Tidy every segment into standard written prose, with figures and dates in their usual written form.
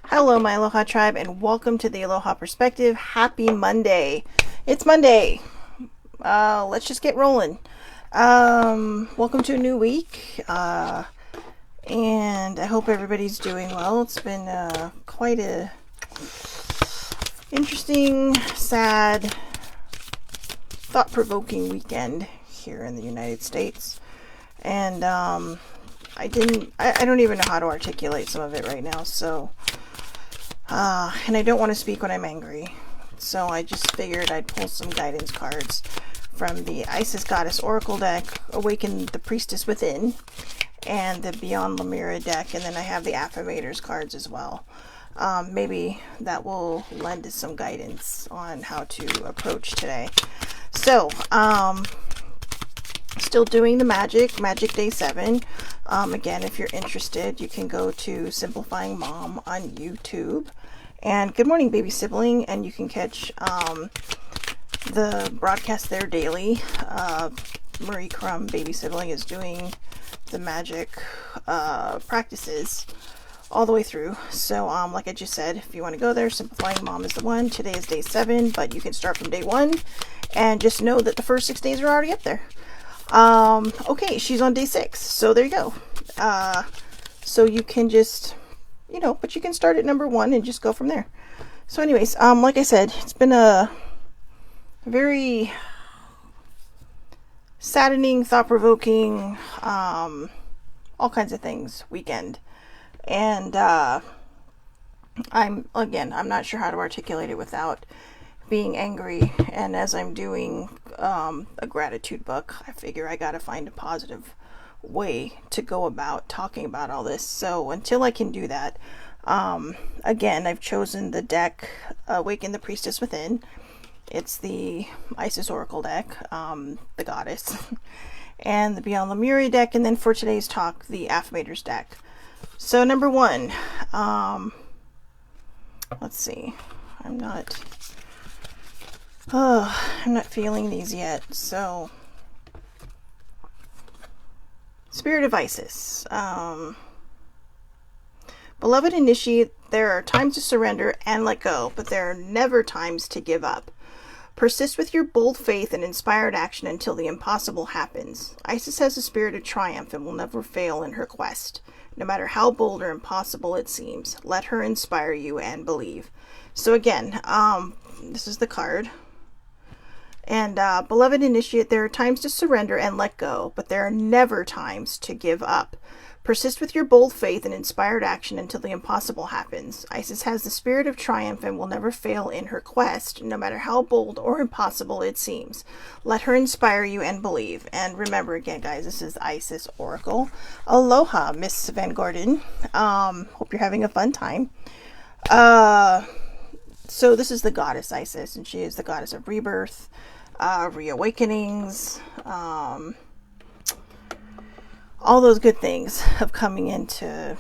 Hello, my Aloha tribe, and welcome to the Aloha Perspective. Happy Monday. It's Monday. Let's just get rolling. Welcome to a new week. And I hope everybody's doing well. It's been quite a interesting, sad, thought-provoking weekend here in the United States. And I don't even know how to articulate some of it right now, so and I don't want to speak when I'm angry, so I just figured I'd pull some guidance cards from the Isis Goddess Oracle deck, Awaken the Priestess Within, and the Beyond Lemira deck, and then I have the Affirmators cards as well. Maybe that will lend us some guidance on how to approach today. So, still doing the magic day 7. Again, if you're interested, you can go to Simplifying Mom on YouTube. And good morning, baby sibling. And you can catch the broadcast there daily. Marie Crumb, baby sibling, is doing the magic practices all the way through. So, like I just said, if you want to go there, Simplifying Mom is the one. Today is day 7, but you can start from day 1. And just know that the first 6 days are already up there. Okay, she's on day 6, so there you go. So you can just, but you can start at number 1 and just go from there. So anyways, like I said, it's been a very saddening, thought-provoking, all kinds of things weekend. And, I'm not sure how to articulate it without being angry, and as I'm doing a gratitude book, I figure I gotta find a positive way to go about talking about all this. So until I can do that, again, I've chosen the deck Awaken the Priestess Within. It's the Isis Oracle deck, the Goddess, and the Beyond Lemira deck, and then for today's talk, the Affirmators deck. So number 1, let's see, I'm not feeling these yet. So, Spirit of Isis. Beloved Initiate, there are times to surrender and let go, but there are never times to give up. Persist with your bold faith and inspired action until the impossible happens. Isis has a spirit of triumph and will never fail in her quest. No matter how bold or impossible it seems, let her inspire you and believe. So again, this is the card. And, Beloved Initiate, there are times to surrender and let go, but there are never times to give up. Persist with your bold faith and inspired action until the impossible happens. Isis has the spirit of triumph and will never fail in her quest, no matter how bold or impossible it seems. Let her inspire you and believe. And remember, again, guys, this is Isis Oracle. Aloha, Miss Van Gordon. Hope you're having a fun time. So this is the goddess Isis, and she is the goddess of rebirth, reawakenings, all those good things of coming into,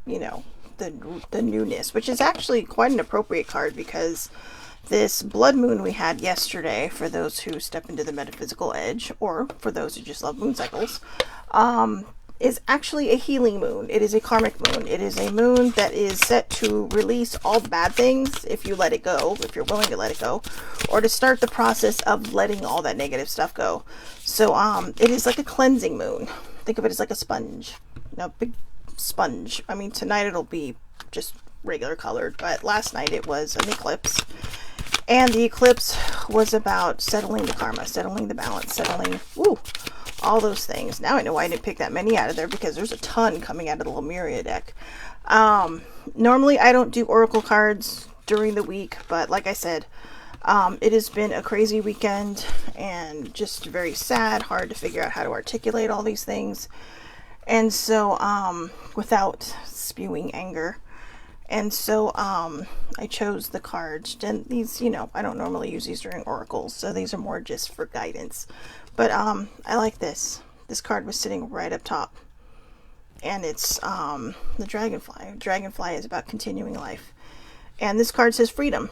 the newness, which is actually quite an appropriate card because this blood moon we had yesterday, for those who step into the metaphysical edge, or for those who just love moon cycles, is actually a healing moon. It is a karmic moon. It is a moon that is set to release all the bad things if you let it go, if you're willing to let it go, or to start the process of letting all that negative stuff go. So it is like a cleansing moon. Think of it as like a sponge, big sponge. I mean, tonight it'll be just regular colored, but last night it was an eclipse. And the eclipse was about settling the karma, settling the balance, settling, all those things. Now I know why I didn't pick that many out of there, because there's a ton coming out of the Lemuria deck. Normally I don't do oracle cards during the week, but like I said, it has been a crazy weekend and just very sad, hard to figure out how to articulate all these things. And so, without spewing anger. And so, I chose the cards, and these, I don't normally use these during oracles, so these are more just for guidance. But, I like this. This card was sitting right up top. And it's, the dragonfly. Dragonfly is about continuing life. And this card says freedom.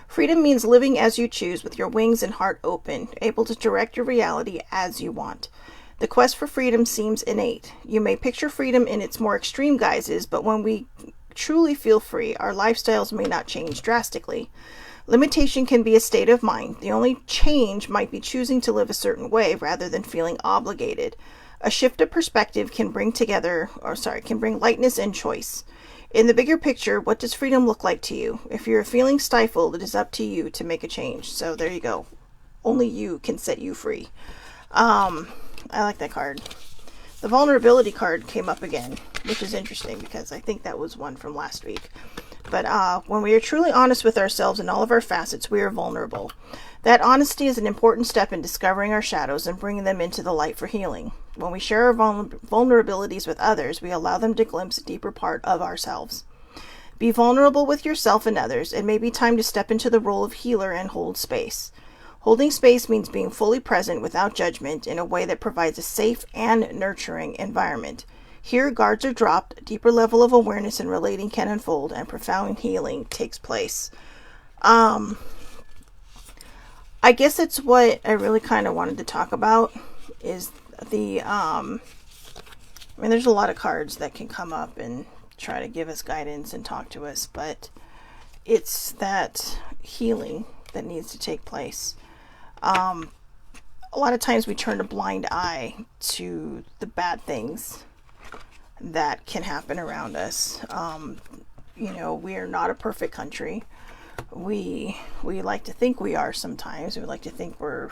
Freedom means living as you choose with your wings and heart open, able to direct your reality as you want. The quest for freedom seems innate. You may picture freedom in its more extreme guises, but when we truly feel free, our lifestyles may not change drastically. Limitation can be a state of mind. The only change might be choosing to live a certain way rather than feeling obligated. A shift of perspective can bring lightness and choice. In the bigger picture, what does freedom look like to you? If you're feeling stifled, it is up to you to make a change. So there you go. Only you can set you free. I like that card. The vulnerability card came up again, which is interesting because I think that was one from last week. But when we are truly honest with ourselves in all of our facets, we are vulnerable. That honesty is an important step in discovering our shadows and bringing them into the light for healing. When we share our vulnerabilities with others, we allow them to glimpse a deeper part of ourselves. Be vulnerable with yourself and others. It may be time to step into the role of healer and hold space. Holding space means being fully present without judgment in a way that provides a safe and nurturing environment. Here, guards are dropped, a deeper level of awareness and relating can unfold, and profound healing takes place. I guess it's what I really kind of wanted to talk about is the, there's a lot of cards that can come up and try to give us guidance and talk to us, but it's that healing that needs to take place. A lot of times we turn a blind eye to the bad things that can happen around us. We are not a perfect country. We like to think we are sometimes. We like to think we're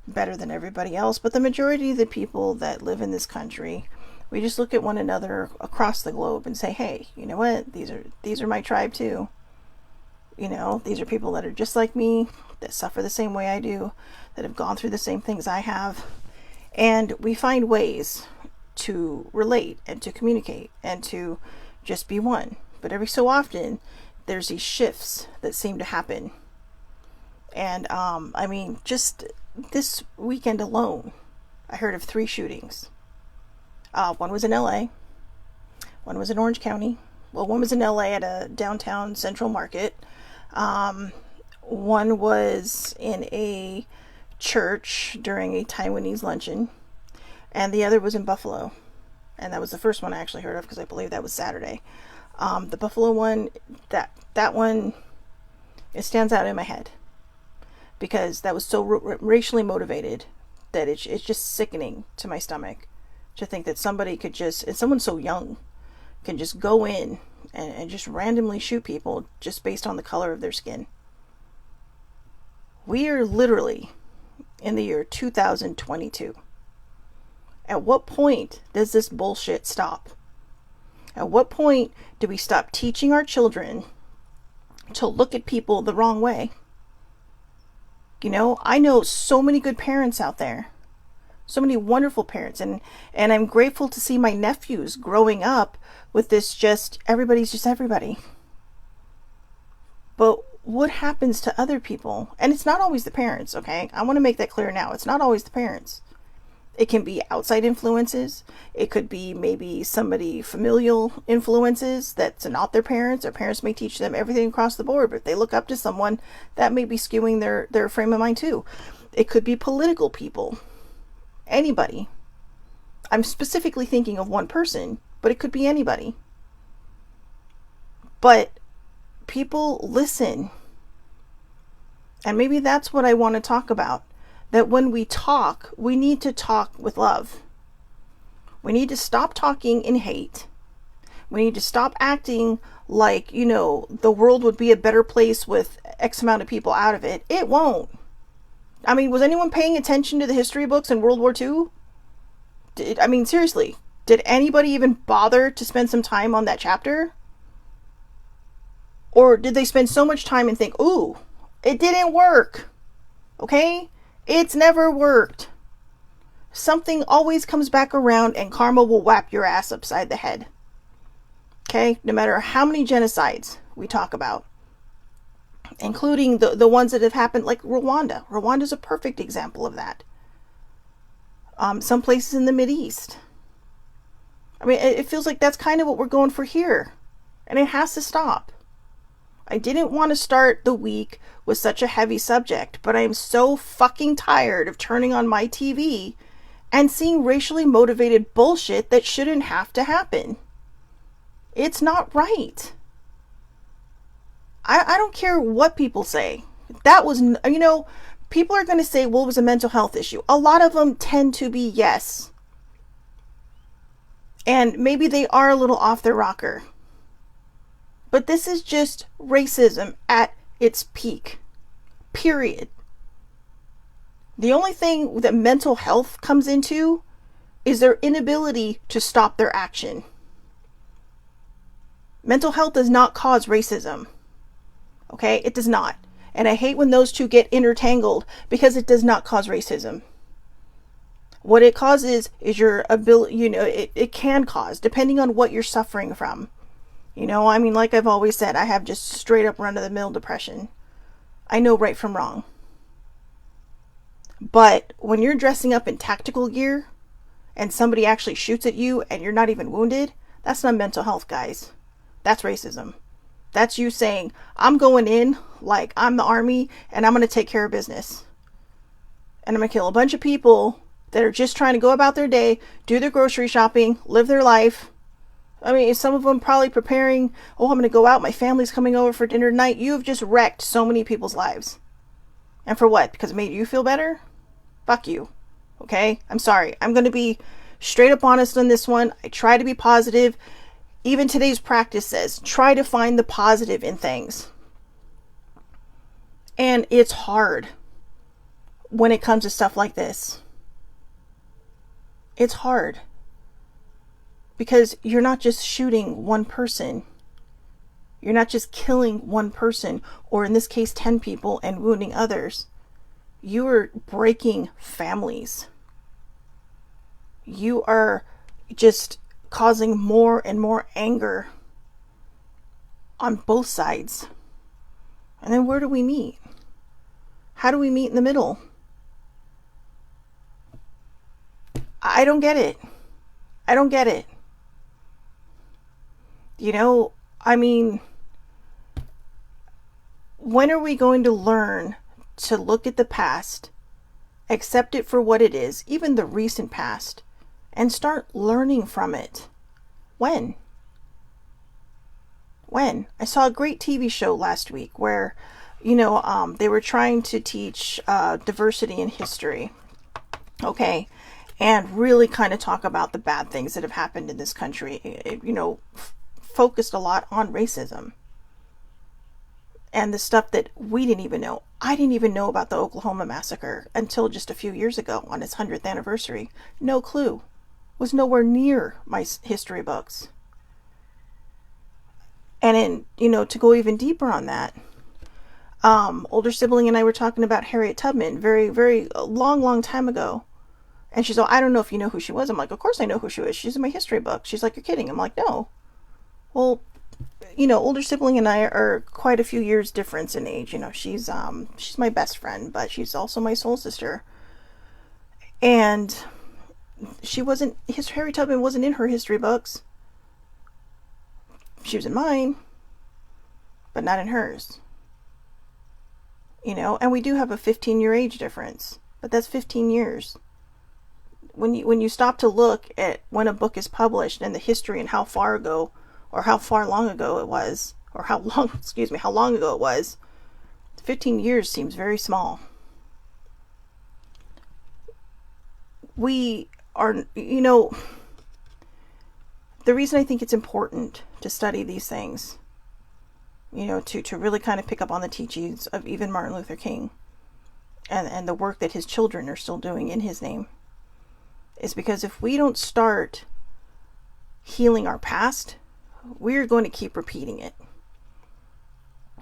better than everybody else, but the majority of the people that live in this country, we just look at one another across the globe and say, hey, you know what? These are my tribe too. These are people that are just like me, that suffer the same way I do, that have gone through the same things I have. And we find ways to relate and to communicate and to just be one. But every so often, there's these shifts that seem to happen. And, just this weekend alone, I heard of 3 shootings. One was in LA. One was in Orange County. Well, one was in LA at a downtown Central Market. One was in a church during a Taiwanese luncheon. And the other was in Buffalo. And that was the first one I actually heard of because I believe that was Saturday. The Buffalo one, that one, it stands out in my head. Because that was so racially motivated that it's just sickening to my stomach. To think that somebody could just, and someone so young, can just go in and just randomly shoot people just based on the color of their skin. We are literally in the year 2022. At what point does this bullshit stop? At what point do we stop teaching our children to look at people the wrong way? I know so many good parents out there. So many wonderful parents. And I'm grateful to see my nephews growing up with this everybody's just everybody. But what happens to other people? And it's not always the parents, okay? I want to make that clear now. It's not always the parents. It can be outside influences. It could be maybe somebody familial influences that's not their parents. Their parents may teach them everything across the board, but if they look up to someone, that may be skewing their frame of mind too. It could be political people. Anybody. I'm specifically thinking of one person, but it could be anybody. But people listen. And maybe that's what I want to talk about. That when we talk, we need to talk with love. We need to stop talking in hate. We need to stop acting like, the world would be a better place with X amount of people out of it. It won't. Was anyone paying attention to the history books in World War II? Seriously, did anybody even bother to spend some time on that chapter? Or did they spend so much time and think, ooh, it didn't work? Okay? It's never worked. Something always comes back around and karma will whap your ass upside the head. Okay? No matter how many genocides we talk about. Including the ones that have happened, like Rwanda. Rwanda's a perfect example of that. Some places in the Mideast. It feels like that's kind of what we're going for here. And it has to stop. I didn't want to start the week with such a heavy subject, but I am so fucking tired of turning on my TV and seeing racially motivated bullshit that shouldn't have to happen. It's not right. I don't care what people say. That was, you know, people are going to say, well, it was a mental health issue. A lot of them tend to be yes. And maybe they are a little off their rocker. But this is just racism at its peak. Period. The only thing that mental health comes into is their inability to stop their action. Mental health does not cause racism. Okay? It does not. And I hate when those two get intertangled because it does not cause racism. What it causes is your ability, you know, it can cause, depending on what you're suffering from. You know, I mean, like I've always said, I have just straight up run-of-the-mill depression. I know right from wrong. But when you're dressing up in tactical gear and somebody actually shoots at you and you're not even wounded, that's not mental health, guys. That's racism. That's you saying, I'm going in like I'm the army and I'm going to take care of business. And I'm going to kill a bunch of people that are just trying to go about their day, do their grocery shopping, live their life. I mean, some of them probably preparing, oh, I'm going to go out, my family's coming over for dinner tonight. You've just wrecked so many people's lives. And for what? Because it made you feel better? Fuck you. Okay? I'm sorry. I'm going to be straight up honest on this one. I try to be positive. Even today's practice says, try to find the positive in things. And it's hard when it comes to stuff like this. It's hard. Because you're not just shooting one person. You're not just killing one person, or in this case 10 people, and wounding others. You are breaking families. You are just causing more and more anger on both sides. And then where do we meet? How do we meet in the middle? I don't get it. I don't get it. You know, I mean, when are we going to learn to look at the past, accept it for what it is, even the recent past, and start learning from it? When? I saw a great TV show last week where, you know, they were trying to teach diversity in history. Okay. And really kind of talk about the bad things that have happened in this country. It, you know, focused a lot on racism. And the stuff that we didn't even know. I didn't even know about the Oklahoma massacre until just a few years ago on its 100th anniversary. No clue. Was nowhere near my history books. And then, you know, to go even deeper on that, older sibling and I were talking about Harriet Tubman very, very long time ago. And she's like, I don't know if you know who she was. I'm like, of course I know who she is. She's in my history book. She's like, you're kidding. I'm like, no. Well, you know, older sibling and I are quite a few years difference in age. You know, she's my best friend, but she's also my soul sister. And Harriet Tubman wasn't in her history books. She was in mine, but not in hers. You know, and we do have a 15-year age difference, but that's 15 years. When you stop to look at when a book is published and the history and how far ago or how far long ago it was, or how long ago it was, 15 years seems very small. We are, you know, the reason I think it's important to study these things, you know, to really kind of pick up on the teachings of even Martin Luther King and the work that his children are still doing in his name, is because if we don't start healing our past, we're going to keep repeating it.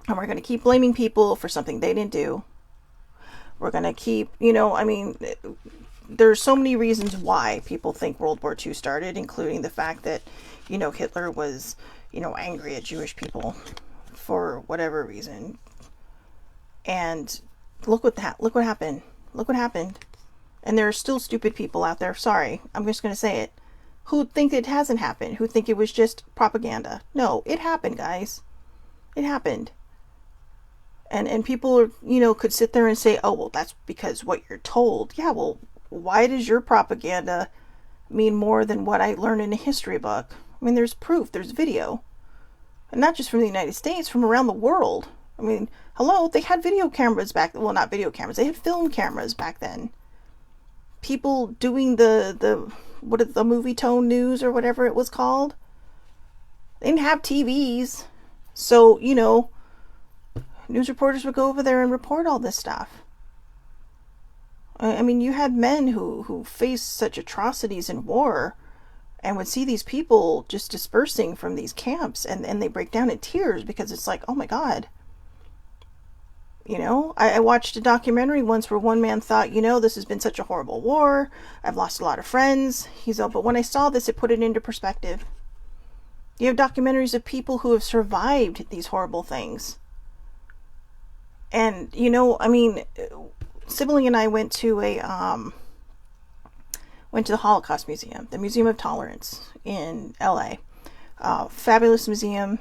And we're going to keep blaming people for something they didn't do. We're going to keep, you know, I mean, there's so many reasons why people think World War II started, including the fact that, you know, Hitler was, you know, angry at Jewish people for whatever reason. And look what happened. Look what happened. And there are still stupid people out there, sorry, I'm just going to say it, who think it hasn't happened, who think it was just propaganda. No, it happened, guys. It happened. And people, you know, could sit there and say, oh, well, that's because what you're told. Yeah, well, why does your propaganda mean more than what I learned in a history book? I mean, there's proof, there's video. And not just from the United States, from around the world. I mean, hello, they had video cameras back, well, not video cameras, they had film cameras back then. People doing the movie tone news or whatever it was called. They didn't have TVs. So, you know, news reporters would go over there and report all this stuff. I mean, you had men who faced such atrocities in war and would see these people just dispersing from these camps, and they break down in tears because it's like, oh my God. You know, I watched a documentary once where one man thought, you know, this has been such a horrible war. I've lost a lot of friends. He's like, but when I saw this, it put it into perspective. You have documentaries of people who have survived these horrible things. And, you know, I mean, Sibling and I went to the Holocaust Museum, the Museum of Tolerance in LA. Fabulous museum,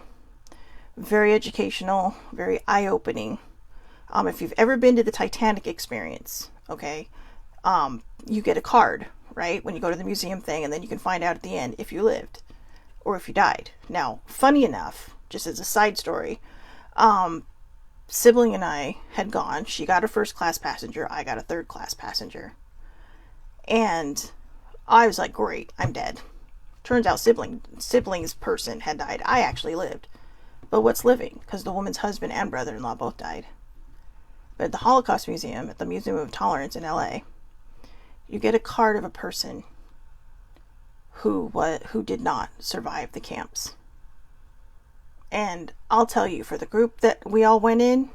very educational, very eye-opening. If you've ever been to the Titanic experience, okay, you get a card, right, when you go to the museum thing, and then you can find out at the end if you lived or if you died. Now, funny enough, just as a side story, Sibling and I had gone. She got a first class passenger. I got a third class passenger. And I was like, great, I'm dead. Turns out sibling's person had died. I actually lived. But what's living? Because the woman's husband and brother-in-law both died. But at the Holocaust Museum, at the Museum of Tolerance in LA, you get a card of a person who did not survive the camps. And I'll tell you, for the group that we all went in,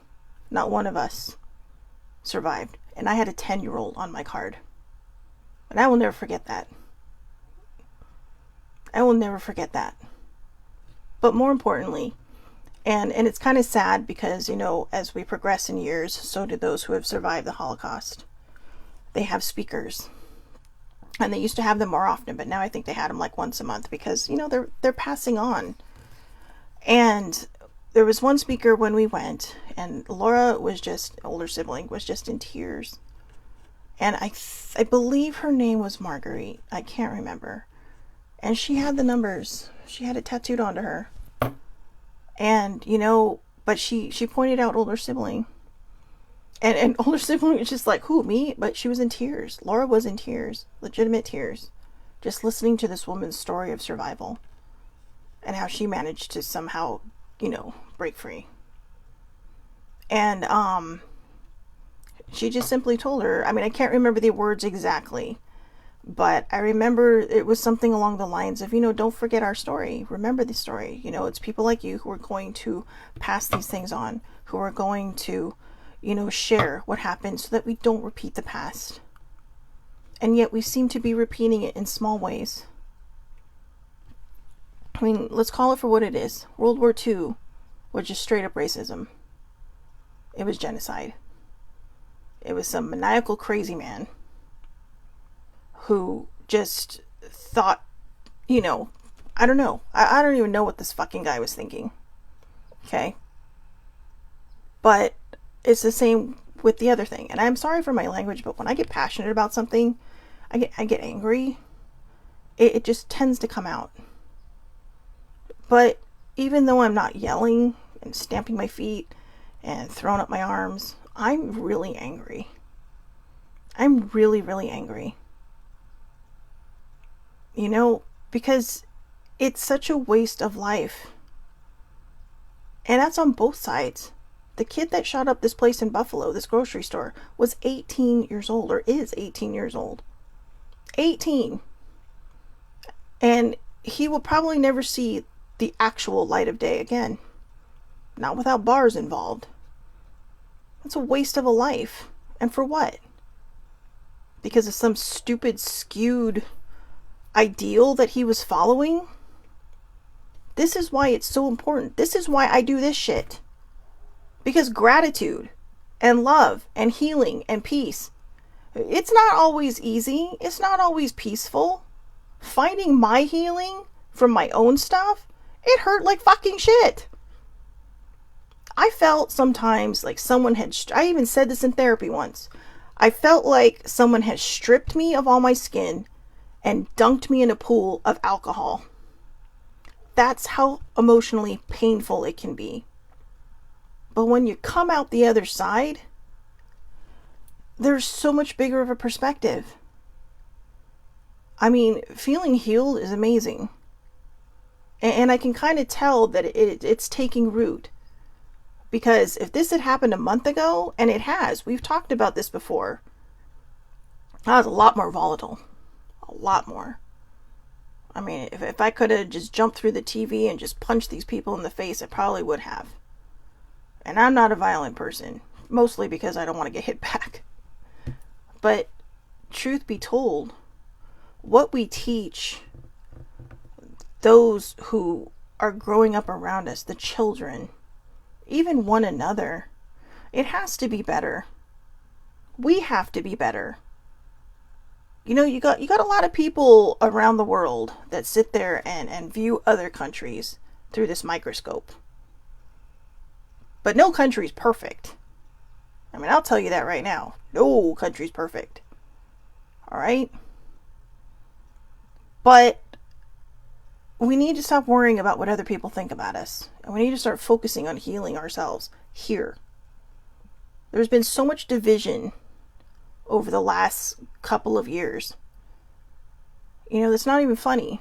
not one of us survived. And I had a 10-year-old on my card. And I will never forget that. I will never forget that. But more importantly, and it's kind of sad because, you know, as we progress in years, so do those who have survived the Holocaust. They have speakers. And they used to have them more often, but now I think they had them like once a month because, you know, they're passing on. And there was one speaker when we went, and Laura was just, older sibling, was just in tears. And I believe her name was Marguerite. I can't remember. And she had the numbers. She had it tattooed onto her. And, you know, but she pointed out older sibling. And older sibling was just like, who, me? But she was in tears. Laura was in tears. Legitimate tears. Just listening to this woman's story of survival. And how she managed to somehow, you know, break free. And she just simply told her, I mean, I can't remember the words exactly, but I remember it was something along the lines of, you know, don't forget our story. Remember the story. You know, it's people like you who are going to pass these things on, who are going to, you know, share what happened so that we don't repeat the past. And yet we seem to be repeating it in small ways. I mean, let's call it for what it is. World War II was just straight up racism. It was genocide. It was some maniacal crazy man who just thought, you know, I don't know. I don't even know what this fucking guy was thinking. Okay? But it's the same with the other thing. And I'm sorry for my language, but when I get passionate about something, I get angry. It just tends to come out. But even though I'm not yelling and stamping my feet and throwing up my arms, I'm really angry. I'm really, really angry. You know, because it's such a waste of life. And that's on both sides. The kid that shot up this place in Buffalo, this grocery store, was 18 years old, or is 18 years old. 18. And he will probably never see the actual light of day again. Not without bars involved. That's a waste of a life. And for what? Because of some stupid, skewed ideal that he was following? This is why it's so important. This is why I do this shit. Because gratitude and love and healing and peace, it's not always easy. It's not always peaceful. Finding my healing from my own stuff, it hurt like fucking shit. I felt sometimes like someone had, I even said this in therapy once. I felt like someone had stripped me of all my skin and dunked me in a pool of alcohol. That's how emotionally painful it can be. But when you come out the other side, there's so much bigger of a perspective. I mean, feeling healed is amazing. And I can kind of tell that it's taking root. Because if this had happened a month ago, and it has, we've talked about this before, I was a lot more volatile. A lot more. I mean, if I could have just jumped through the TV and just punched these people in the face, I probably would have. And I'm not a violent person. Mostly because I don't want to get hit back. But, truth be told, what we teach those who are growing up around us, the children, even one another, it has to be better. We have to be better. You know, you got a lot of people around the world that sit there and view other countries through this microscope. But no country's perfect. I mean, I'll tell you that right now. No country's perfect. All right? But we need to stop worrying about what other people think about us. And we need to start focusing on healing ourselves here. There's been so much division over the last couple of years. You know, that's not even funny.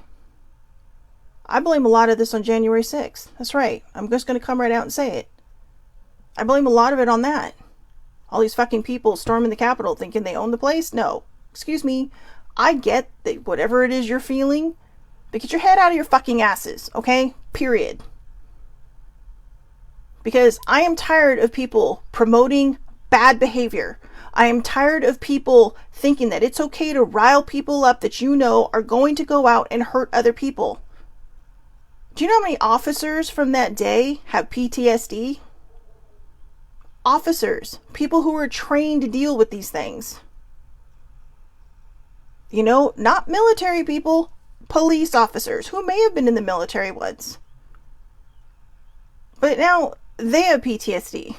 I blame a lot of this on January 6th. That's right. I'm just going to come right out and say it. I blame a lot of it on that. All these fucking people storming the Capitol thinking they own the place? No. Excuse me. I get that whatever it is you're feeling, but get your head out of your fucking asses, okay? Period. Because I am tired of people promoting bad behavior. I am tired of people thinking that it's okay to rile people up that you know are going to go out and hurt other people. Do you know how many officers from that day have PTSD? Officers, people who are trained to deal with these things. You know, not military people, police officers who may have been in the military once. But now they have PTSD.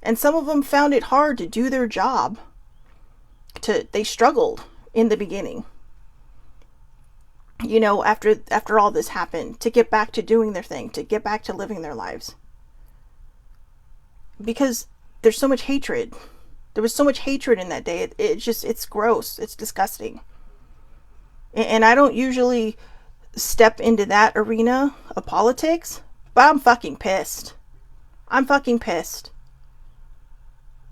And some of them found it hard to do their job. They struggled in the beginning. You know, after all this happened, to get back to doing their thing, to get back to living their lives. Because there's so much hatred. There was so much hatred in that day. It's gross. It's disgusting. And I don't usually step into that arena of politics, but I'm fucking pissed. I'm fucking pissed.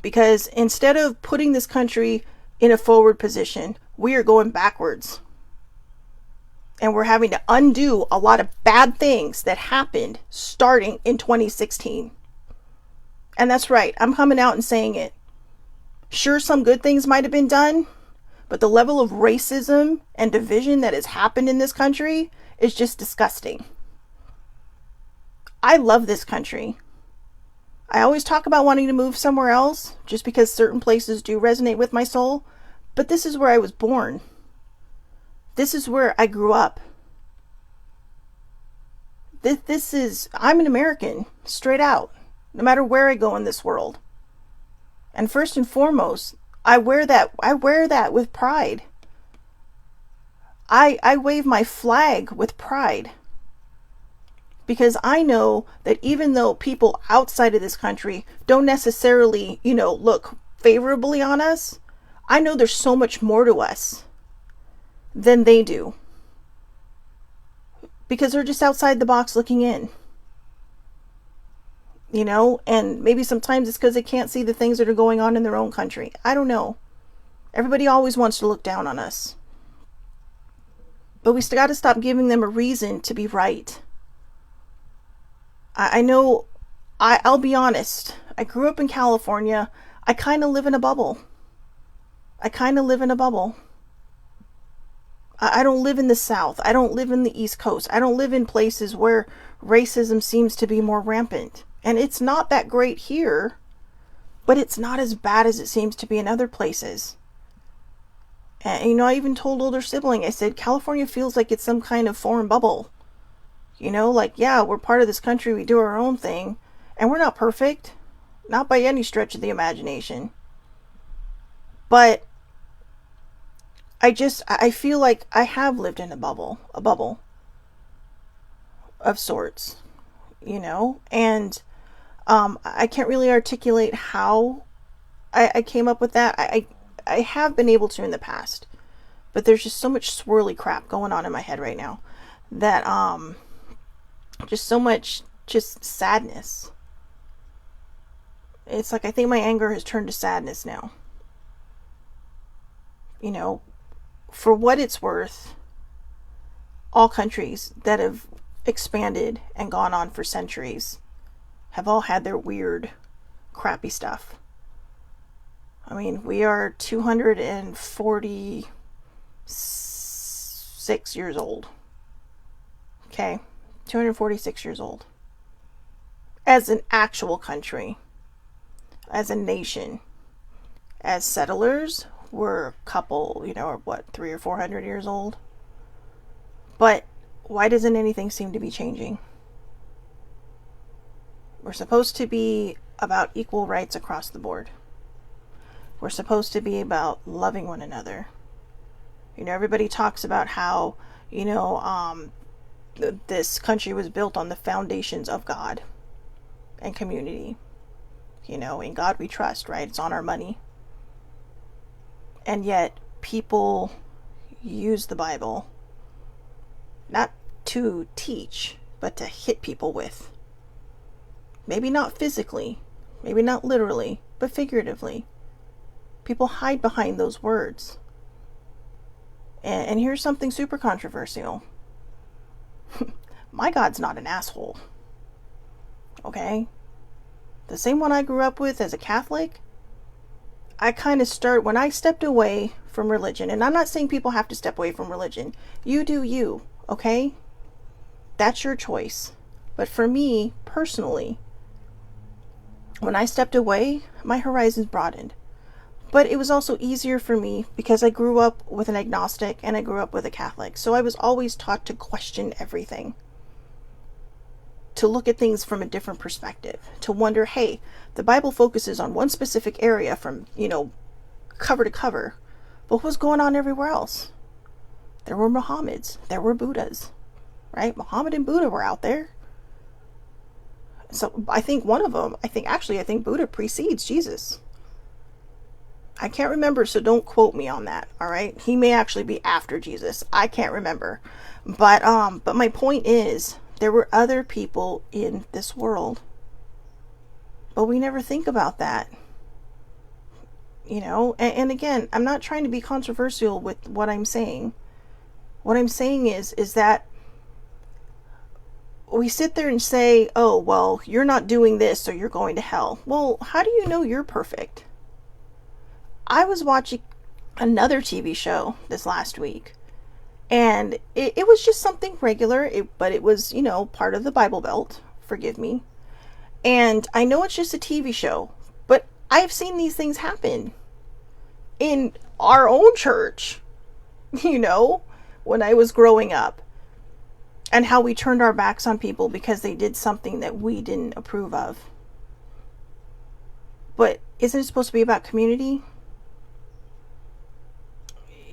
Because instead of putting this country in a forward position, we are going backwards. And we're having to undo a lot of bad things that happened starting in 2016. And that's right. I'm coming out and saying it. Sure, some good things might have been done, but the level of racism and division that has happened in this country is just disgusting. I love this country. I always talk about wanting to move somewhere else just because certain places do resonate with my soul, but this is where I was born. This is where I grew up. I'm an American, straight out, no matter where I go in this world. And first and foremost, I wear that with pride. I wave my flag with pride. Because I know that even though people outside of this country don't necessarily, look favorably on us, I know there's so much more to us than they do. Because they're just outside the box looking in. And maybe sometimes it's because they can't see the things that are going on in their own country. I don't know. Everybody always wants to look down on us. But we got to stop giving them a reason to be right. I know, I'll be honest. I grew up in California. I kind of live in a bubble. I don't live in the South. I don't live in the East Coast. I don't live in places where racism seems to be more rampant. And it's not that great here, but it's not as bad as it seems to be in other places. And, I even told older sibling, I said, California feels like it's some kind of foreign bubble. Yeah, we're part of this country, we do our own thing, and we're not perfect. Not by any stretch of the imagination. But I feel like I have lived in a bubble. of sorts, and I can't really articulate how I came up with that. I have been able to in the past, but there's just so much swirly crap going on in my head right now that just so much just sadness. It's like I think my anger has turned to sadness now. For what it's worth, all countries that have expanded and gone on for centuries have all had their weird, crappy stuff. I mean, we are 246 years old. Okay? 246 years old. As an actual country. As a nation. As settlers, we're a couple, 300 or 400 years old. But why doesn't anything seem to be changing? We're supposed to be about equal rights across the board. We're supposed to be about loving one another. Everybody talks about how, this country was built on the foundations of God and community. In God we trust, right? It's on our money. And yet people use the Bible not to teach, but to hit people with. Maybe not physically, maybe not literally, but figuratively. People hide behind those words. And here's something super controversial. My God's not an asshole. Okay? The same one I grew up with as a Catholic, when I stepped away from religion, and I'm not saying people have to step away from religion. You do you, okay? That's your choice. But for me, personally, when I stepped away, my horizons broadened. But it was also easier for me because I grew up with an agnostic and I grew up with a Catholic. So I was always taught to question everything. To look at things from a different perspective. To wonder, hey, the Bible focuses on one specific area from, cover to cover. But what's going on everywhere else? There were Muhammads. There were Buddhas. Right? Muhammad and Buddha were out there. So I think one of them, I think Buddha precedes Jesus. I can't remember, so don't quote me on that, all right? He may actually be after Jesus. I can't remember. But my point is, there were other people in this world. But we never think about that. And again, I'm not trying to be controversial with what I'm saying. What I'm saying is that we sit there and say, oh, well, you're not doing this, so you're going to hell. Well, how do you know you're perfect? I was watching another TV show this last week, and it was just something regular, but it was, part of the Bible Belt, forgive me. And I know it's just a TV show, but I've seen these things happen in our own church, when I was growing up, and how we turned our backs on people because they did something that we didn't approve of. But isn't it supposed to be about community?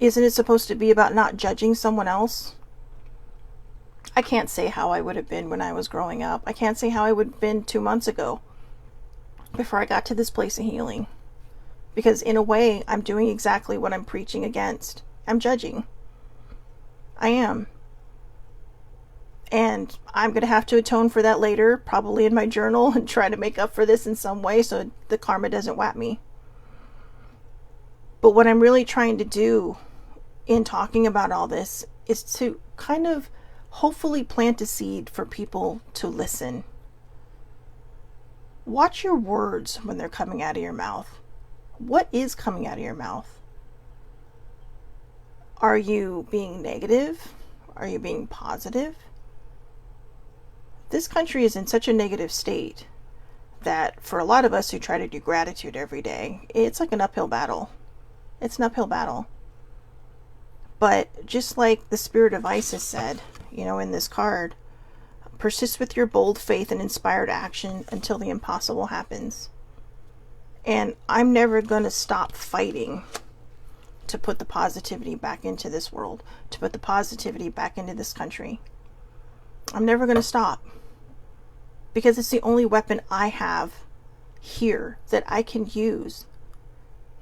Isn't it supposed to be about not judging someone else? I can't say how I would have been when I was growing up. I can't say how I would have been 2 months ago before I got to this place of healing. Because in a way, I'm doing exactly what I'm preaching against. I'm judging. I am. And I'm going to have to atone for that later, probably in my journal, and try to make up for this in some way so the karma doesn't whap me. But what I'm really trying to do in talking about all this is to kind of hopefully plant a seed for people to listen. Watch your words when they're coming out of your mouth. What is coming out of your mouth? Are you being negative? Are you being positive? This country is in such a negative state that for a lot of us who try to do gratitude every day, it's like an uphill battle. It's an uphill battle. But just like the spirit of Isis said, in this card, persist with your bold faith and inspired action until the impossible happens. And I'm never going to stop fighting to put the positivity back into this world, to put the positivity back into this country. I'm never going to stop, because it's the only weapon I have here that I can use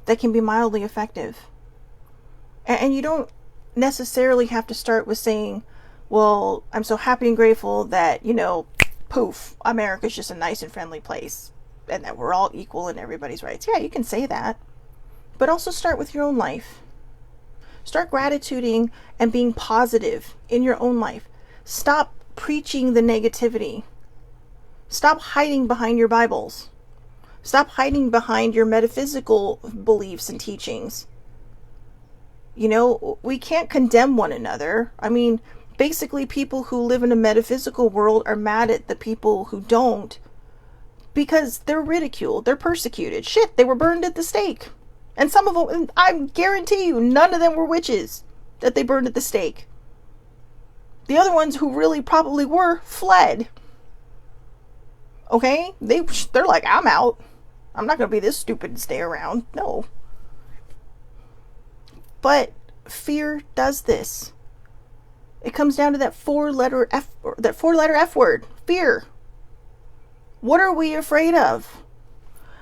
that can be mildly effective. And you don't necessarily have to start with saying, well, I'm so happy and grateful that, poof, America's just a nice and friendly place and that we're all equal in everybody's rights. Yeah, you can say that. But also start with your own life. Start gratituding and being positive in your own life. Stop preaching the negativity. Stop hiding behind your Bibles. Stop hiding behind your metaphysical beliefs and teachings. We can't condemn one another. I mean, basically people who live in a metaphysical world are mad at the people who don't because they're ridiculed, they're persecuted. Shit, they were burned at the stake. And some of them, I guarantee you, none of them were witches that they burned at the stake. The other ones who really probably were fled. Okay? They're like, I'm out. I'm not going to be this stupid and stay around. No. But fear does this. It comes down to that four-letter F word. Fear. What are we afraid of?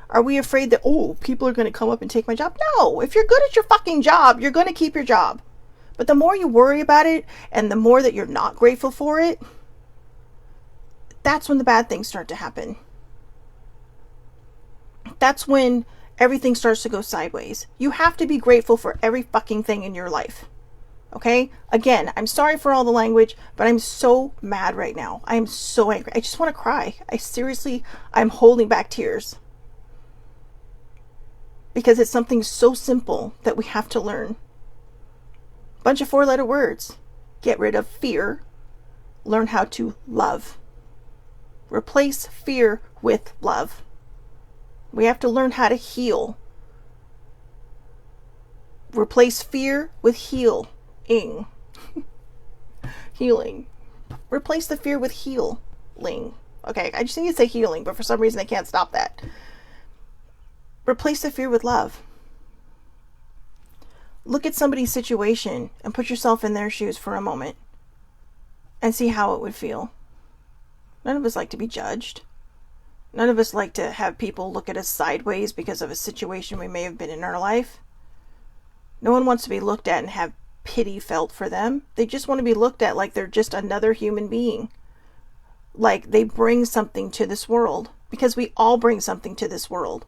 Are we afraid that, people are going to come up and take my job? No. If you're good at your fucking job, you're going to keep your job. But the more you worry about it and the more that you're not grateful for it, that's when the bad things start to happen. That's when everything starts to go sideways. You have to be grateful for every fucking thing in your life. Okay? Again, I'm sorry for all the language, but I'm so mad right now. I am so angry. I just want to cry. I'm holding back tears. Because it's something so simple that we have to learn. Bunch of 4-letter words. Get rid of fear. Learn how to love. Replace fear with love. We have to learn how to heal. Replace fear with healing. Healing. Replace the fear with healing. Okay, I just need to say healing, but for some reason I can't stop that. Replace the fear with love. Look at somebody's situation and put yourself in their shoes for a moment and see how it would feel. None of us like to be judged. None of us like to have people look at us sideways because of a situation we may have been in our life. No one wants to be looked at and have pity felt for them. They just want to be looked at like they're just another human being. Like they bring something to this world. Because we all bring something to this world.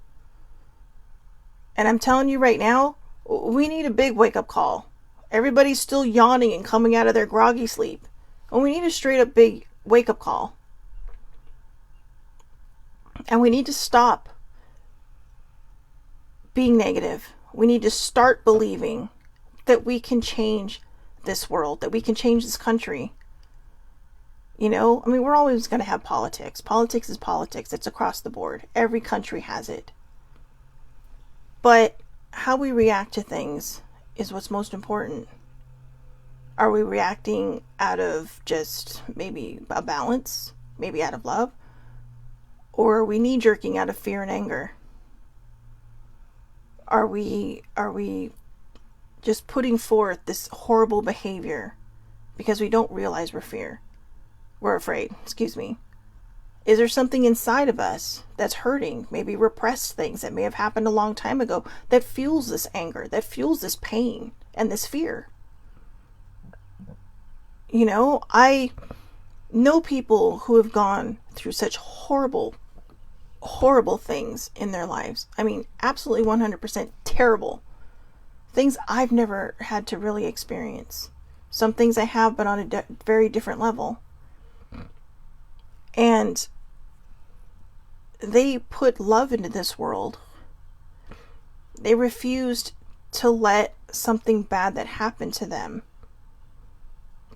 And I'm telling you right now, we need a big wake-up call. Everybody's still yawning and coming out of their groggy sleep. And we need a straight-up big wake-up call. And we need to stop being negative. We need to start believing that we can change this world, that we can change this country. We're always going to have politics. Politics is politics. It's across the board. Every country has it. But how we react to things is what's most important. Are we reacting out of just maybe a balance? Maybe out of love? Or are we knee-jerking out of fear and anger? Are we just putting forth this horrible behavior because we don't realize we're afraid, Is there something inside of us that's hurting, maybe repressed things that may have happened a long time ago that fuels this anger, that fuels this pain and this fear? I know people who have gone through such horrible things in their lives. I mean, absolutely 100% terrible. Things I've never had to really experience. Some things I have, but on a very different level. And they put love into this world. They refused to let something bad that happened to them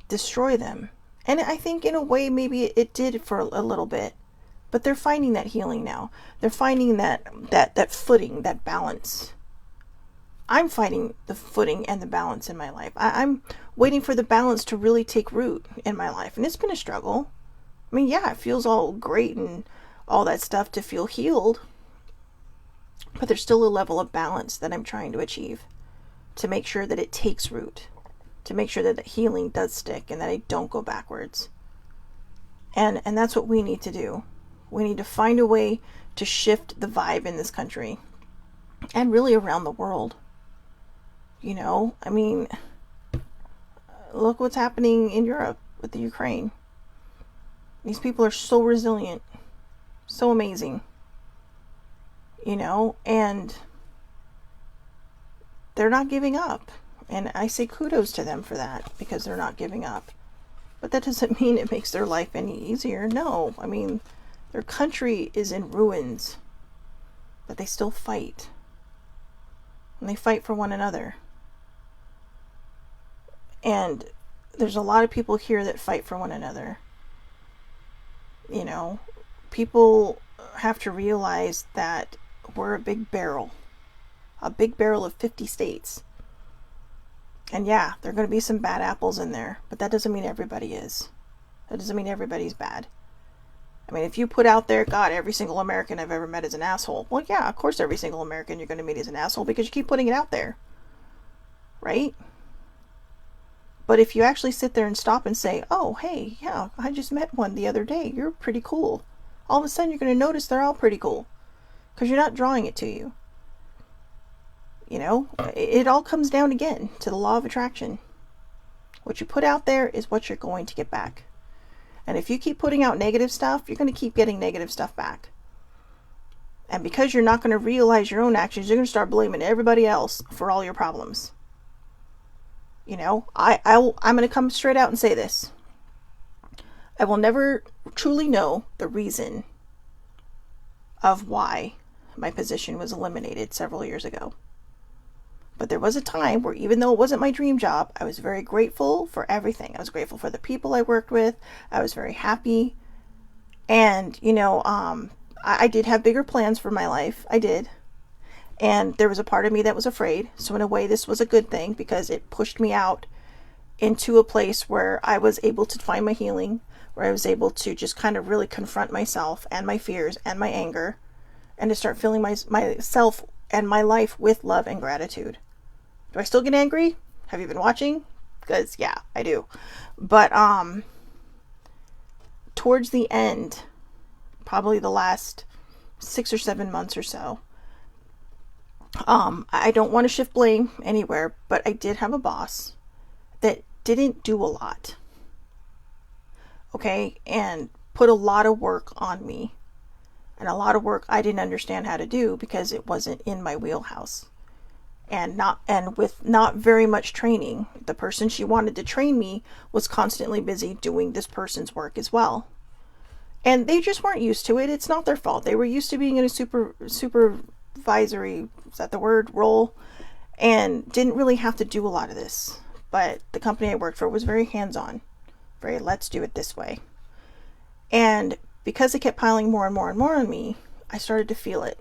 destroy them. And I think in a way maybe it did for a little bit. But they're finding that healing now. They're finding that footing, that balance. I'm finding the footing and the balance in my life. I'm waiting for the balance to really take root in my life. And it's been a struggle. I mean, yeah, it feels all great and all that stuff to feel healed. But there's still a level of balance that I'm trying to achieve to make sure that it takes root. To make sure that the healing does stick and that I don't go backwards. And that's what we need to do. We need to find a way to shift the vibe in this country and really around the world. You know, I mean, look what's happening in Europe with the Ukraine. These people are so resilient, so amazing, you know, and they're not giving up. And I say kudos to them for that, because they're not giving up. But that doesn't mean it makes their life any easier. No, I mean, their country is in ruins, but they still fight. And they fight for one another. And there's a lot of people here that fight for one another. You know, people have to realize that we're a big barrel of 50 states. And yeah, there are going to be some bad apples in there, but that doesn't mean everybody is. That doesn't mean everybody's bad. I mean, if you put out there, God, every single American I've ever met is an asshole. Well, yeah, of course every single American you're going to meet is an asshole, because you keep putting it out there. Right? But if you actually sit there and stop and say, oh, hey, yeah, I just met one the other day. You're pretty cool. All of a sudden you're going to notice they're all pretty cool. Because you're not drawing it to you. You know, it all comes down again to the law of attraction. What you put out there is what you're going to get back. And if you keep putting out negative stuff, you're going to keep getting negative stuff back. And because you're not going to realize your own actions, you're going to start blaming everybody else for all your problems. You know, I'm going to come straight out and say this. I will never truly know the reason of why my position was eliminated several years ago. But there was a time where, even though it wasn't my dream job, I was very grateful for everything. I was grateful for the people I worked with. I was very happy. And, you know, I did have bigger plans for my life. I did. And there was a part of me that was afraid. So in a way, this was a good thing, because it pushed me out into a place where I was able to find my healing, where I was able to just kind of really confront myself and my fears and my anger, and to start filling myself and my life with love and gratitude. Do I still get angry? Have you been watching? Because, yeah, I do. But towards the end, probably the last 6 or 7 months or so, I don't want to shift blame anywhere, but I did have a boss that didn't do a lot. Okay? And put a lot of work on me. And a lot of work I didn't understand how to do, because it wasn't in my wheelhouse. And with not very much training. The person she wanted to train me was constantly busy doing this person's work as well. And they just weren't used to it. It's not their fault. They were used to being in a supervisory, is that the word, role, and didn't really have to do a lot of this. But the company I worked for was very hands-on. Very, let's do it this way. And because it kept piling more and more and more on me, I started to feel it.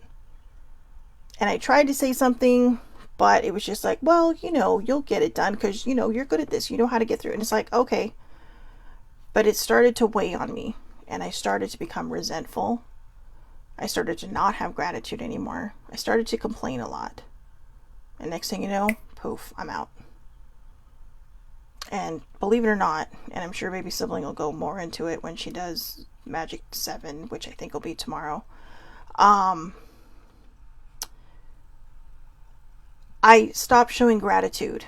And I tried to say something, but it was just like, well, you know, you'll get it done, because, you know, you're good at this. You know how to get through it. And it's like, okay. But it started to weigh on me. And I started to become resentful. I started to not have gratitude anymore. I started to complain a lot. And next thing you know, poof, I'm out. And believe it or not, and I'm sure baby sibling will go more into it when she does Magic 7, which I think will be tomorrow. I stopped showing gratitude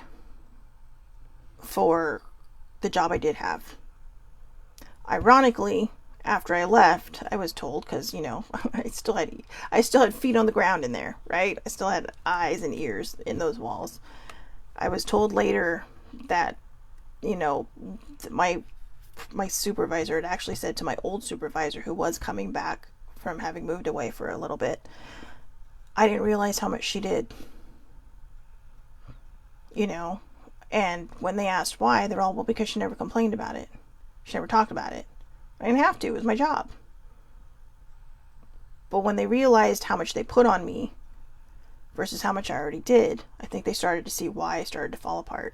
for the job I did have. Ironically, after I left, I was told, because, you know, I still had feet on the ground in there, right? I still had eyes and ears in those walls. I was told later that, you know, my supervisor had actually said to my old supervisor, who was coming back from having moved away for a little bit, I didn't realize how much she did. You know, and when they asked why, they're all, well, because she never complained about it. She never talked about it. I didn't have to. It was my job. But when they realized how much they put on me versus how much I already did, I think they started to see why I started to fall apart.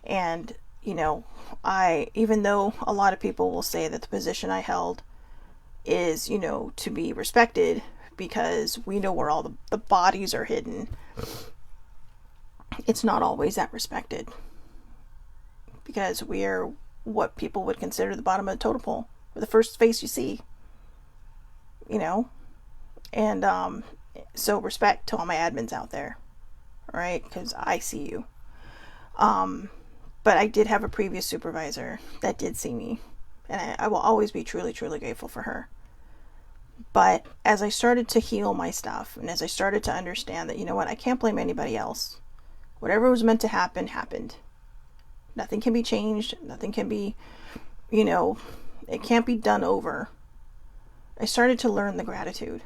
And, you know, even though a lot of people will say that the position I held is, you know, to be respected, because we know where all the bodies are hidden, it's not always that respected, because we are what people would consider the bottom of the totem pole. or the first face you see, and so respect to all my admins out there, all right, because I see you. But I did have a previous supervisor that did see me, and I will always be truly, truly grateful for her. But as I started to heal my stuff, and as I started to understand that, you know what, I can't blame anybody else. Whatever was meant to happen, happened. Nothing can be changed. Nothing can be, it can't be done over. I started to learn the gratitude.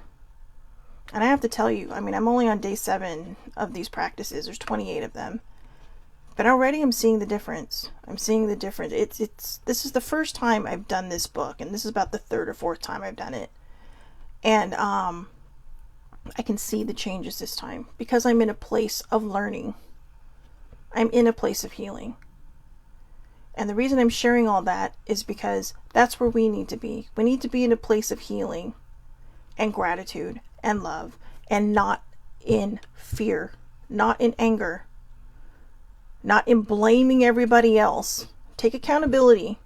And I have to tell you, I'm only on day 7 of these practices. There's 28 of them. But already I'm seeing the difference. I'm seeing the difference. This is the first time I've done this book, and this is about the 3rd or 4th time I've done it. And I can see the changes this time because I'm in a place of learning. I'm in a place of healing. And the reason I'm sharing all that is because that's where we need to be. We need to be in a place of healing and gratitude and love, and not in fear, not in anger, not in blaming everybody else. Take accountability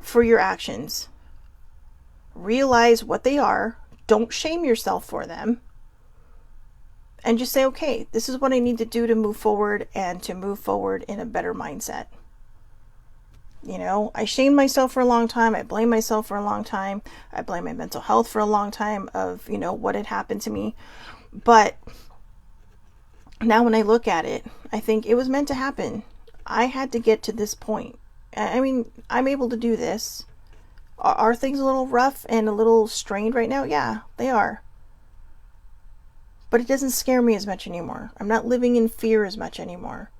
for your actions. Realize what they are. Don't shame yourself for them. And just say, okay, this is what I need to do to move forward, and to move forward in a better mindset. I shamed myself for a long time. I blamed myself for a long time. I blamed my mental health for a long time of, what had happened to me. But now when I look at it, I think it was meant to happen. I had to get to this point. I'm able to do this. Are things a little rough and a little strained right now? Yeah, they are. But it doesn't scare me as much anymore. I'm not living in fear as much anymore.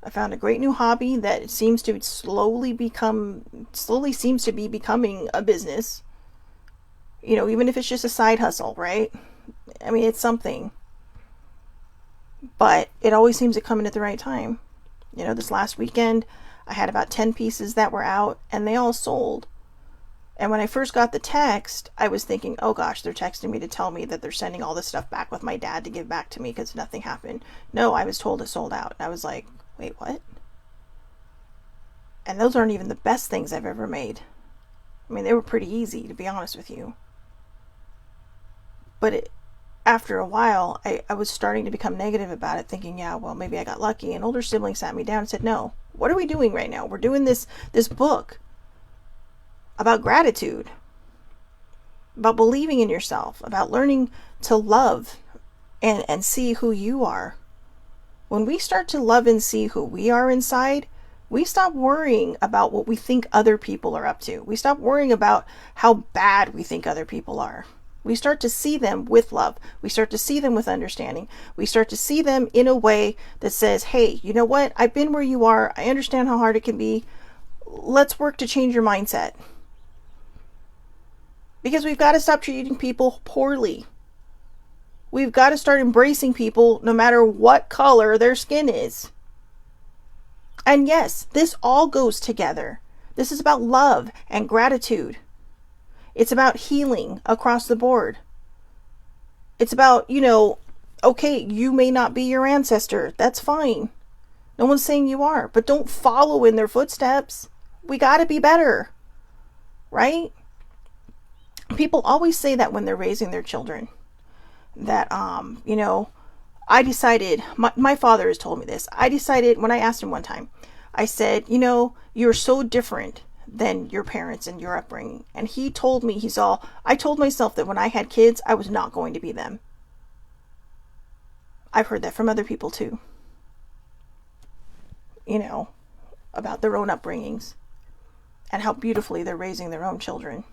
I found a great new hobby that seems to slowly seems to be becoming a business. Even if it's just a side hustle, right? It's something. But it always seems to come in at the right time. This last weekend, I had about 10 pieces that were out, and they all sold. And when I first got the text, I was thinking, oh gosh, they're texting me to tell me that they're sending all this stuff back with my dad to give back to me because nothing happened. No, I was told it sold out. I was like, wait, what? And those aren't even the best things I've ever made. They were pretty easy, to be honest with you. But after a while, I was starting to become negative about it, thinking, yeah, well, maybe I got lucky. An older sibling sat me down and said, no, what are we doing right now? We're doing this book about gratitude, about believing in yourself, about learning to love and see who you are. When we start to love and see who we are inside, we stop worrying about what we think other people are up to. We stop worrying about how bad we think other people are. We start to see them with love. We start to see them with understanding. We start to see them in a way that says, hey, you know what? I've been where you are. I understand how hard it can be. Let's work to change your mindset. Because we've got to stop treating people poorly. We've got to start embracing people no matter what color their skin is. And yes, this all goes together. This is about love and gratitude. It's about healing across the board. It's about, okay, you may not be your ancestor. That's fine. No one's saying you are, but don't follow in their footsteps. We got to be better, right? People always say that when they're raising their children, that, I decided, my father has told me this. I decided when I asked him one time, I said, you're so different than your parents and your upbringing. And he told me, I told myself that when I had kids, I was not going to be them. I've heard that from other people too. About their own upbringings and how beautifully they're raising their own children.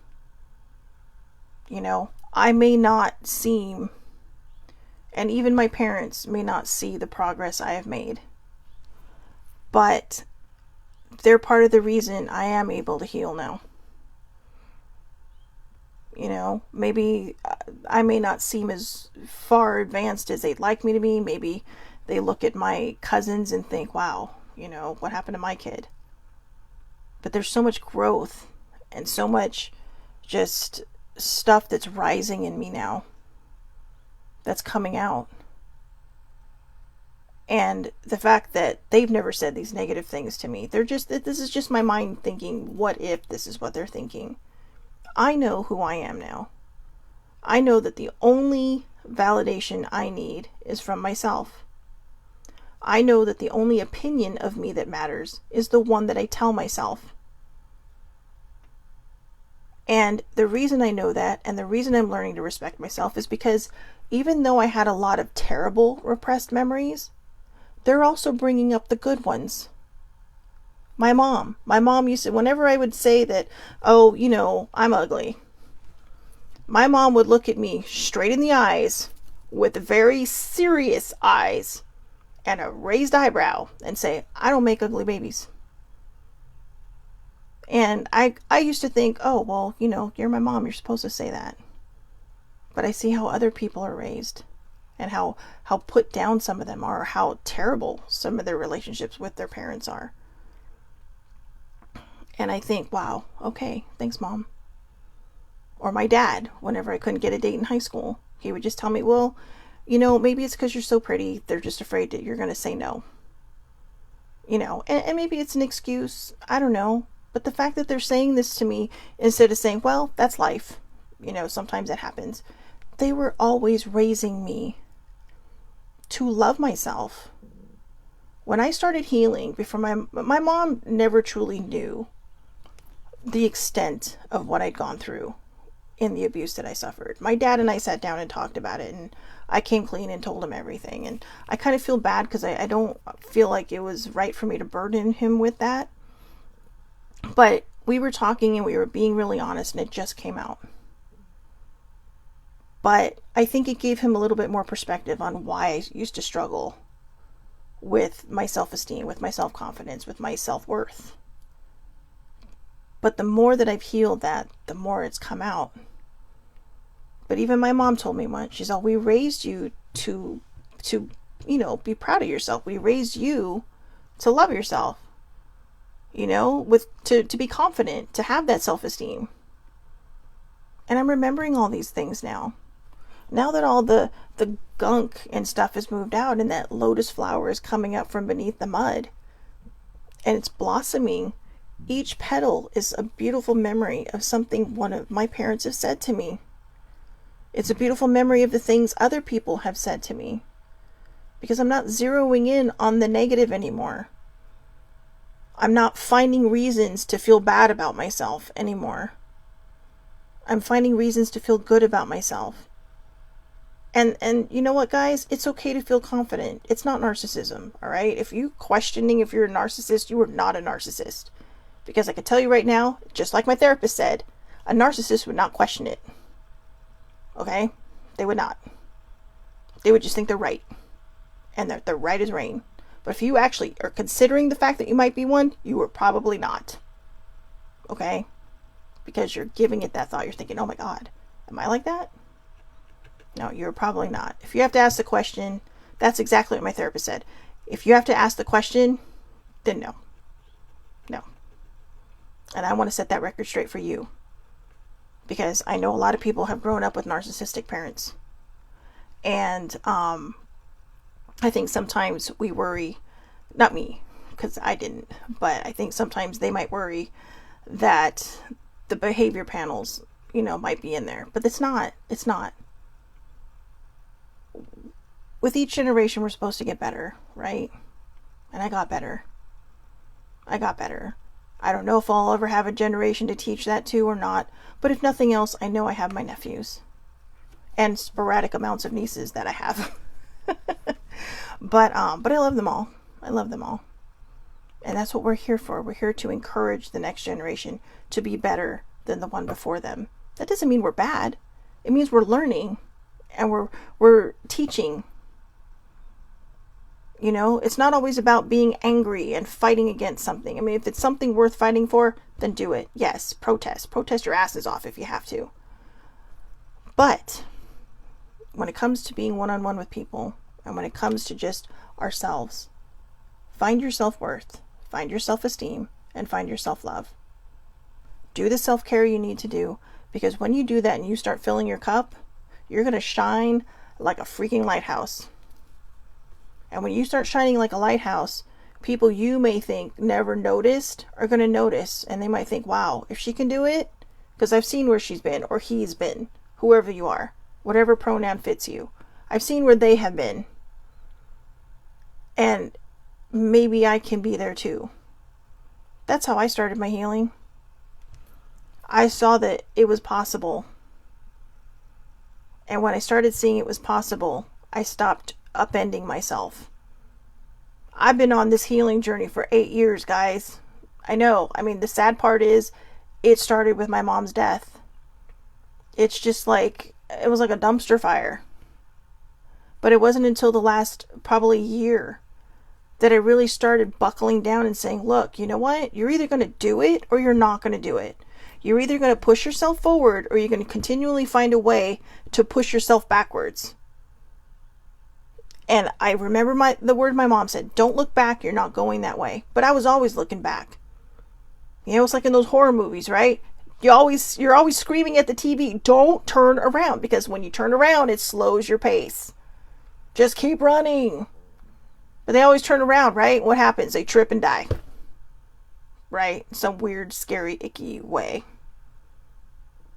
I may not seem, and even my parents may not see the progress I have made, but they're part of the reason I am able to heal now. Maybe I may not seem as far advanced as they'd like me to be. Maybe they look at my cousins and think, wow, what happened to my kid? But there's so much growth and so much just stuff that's rising in me now, that's coming out. And the fact that they've never said these negative things to me, this is just my mind thinking, what if this is what they're thinking? I know who I am now. I know that the only validation I need is from myself. I know that the only opinion of me that matters is the one that I tell myself. And the reason I know that, and the reason I'm learning to respect myself, is because even though I had a lot of terrible repressed memories, they're also bringing up the good ones. My mom used to, whenever I would say that, oh, I'm ugly, my mom would look at me straight in the eyes with very serious eyes and a raised eyebrow and say, I don't make ugly babies. And I used to think, oh, well, you're my mom, you're supposed to say that. But I see how other people are raised, and how put down some of them are, how terrible some of their relationships with their parents are. And I think, wow, okay, thanks, Mom. Or my dad, whenever I couldn't get a date in high school, he would just tell me, well, maybe it's because you're so pretty, they're just afraid that you're going to say no. And maybe it's an excuse, I don't know. But the fact that they're saying this to me instead of saying, well, that's life, sometimes it happens. They were always raising me to love myself. When I started healing, before my mom never truly knew the extent of what I'd gone through in the abuse that I suffered. My dad and I sat down and talked about it, and I came clean and told him everything. And I kind of feel bad because I don't feel like it was right for me to burden him with that. But we were talking and we were being really honest, and it just came out. But I think it gave him a little bit more perspective on why I used to struggle with my self-esteem, with my self-confidence, with my self-worth. But the more that I've healed that, the more it's come out. But even my mom told me once, she's all, we raised you to be proud of yourself. We raised you to love yourself. To be confident, to have that self-esteem. And I'm remembering all these things now. Now that all the gunk and stuff is moved out, and that lotus flower is coming up from beneath the mud, and it's blossoming, each petal is a beautiful memory of something one of my parents have said to me. It's a beautiful memory of the things other people have said to me. Because I'm not zeroing in on the negative anymore. I'm not finding reasons to feel bad about myself anymore. I'm finding reasons to feel good about myself. And you know what, guys? It's okay to feel confident. It's not narcissism, all right? If you're questioning if you're a narcissist, you are not a narcissist. Because I can tell you right now, just like my therapist said, a narcissist would not question it. Okay? They would not. They would just think they're right. And they're right as rain. But if you actually are considering the fact that you might be one, you are probably not. Okay? Because you're giving it that thought. You're thinking, oh my God, am I like that? No, you're probably not. If you have to ask the question, that's exactly what my therapist said. If you have to ask the question, then no. No. And I want to set that record straight for you. Because I know a lot of people have grown up with narcissistic parents. And I think sometimes we worry, not me, because I didn't, but I think sometimes they might worry that the behavior panels, might be in there. But it's not. It's not. With each generation, we're supposed to get better, right? And I got better. I don't know if I'll ever have a generation to teach that to or not, but if nothing else, I know I have my nephews and sporadic amounts of nieces that I have. But I love them all. And that's what we're here for. We're here to encourage the next generation to be better than the one before them. That doesn't mean we're bad. It means we're learning and we're teaching. It's not always about being angry and fighting against something. I mean, if it's something worth fighting for, then do it. Yes, protest. Protest your asses off if you have to. But when it comes to being one-on-one with people, and when it comes to just ourselves, find your self-worth, find your self-esteem, and find your self-love. Do the self-care you need to do, because when you do that and you start filling your cup, you're going to shine like a freaking lighthouse. And when you start shining like a lighthouse, people you may think never noticed are going to notice. And they might think, wow, if she can do it, because I've seen where she's been or he's been, whoever you are, whatever pronoun fits you. I've seen where they have been. And maybe I can be there too. That's how I started my healing. I saw that it was possible. And when I started seeing it was possible, I stopped upending myself. I've been on this healing journey for 8 years, guys. I know. I mean, the sad part is it started with my mom's death. It's just like, it was like a dumpster fire. But it wasn't until the last probably year that I really started buckling down and saying, look, you know what? You're either going to do it or you're not going to do it. You're either going to push yourself forward or you're going to continually find a way to push yourself backwards. And I remember the word my mom said, don't look back, you're not going that way. But I was always looking back. You know, it's like in those horror movies, right? You're always screaming at the TV, don't turn around, because when you turn around, it slows your pace. Just keep running. But they always turn around, right? What happens? They trip and die. Right? Some weird, scary, icky way.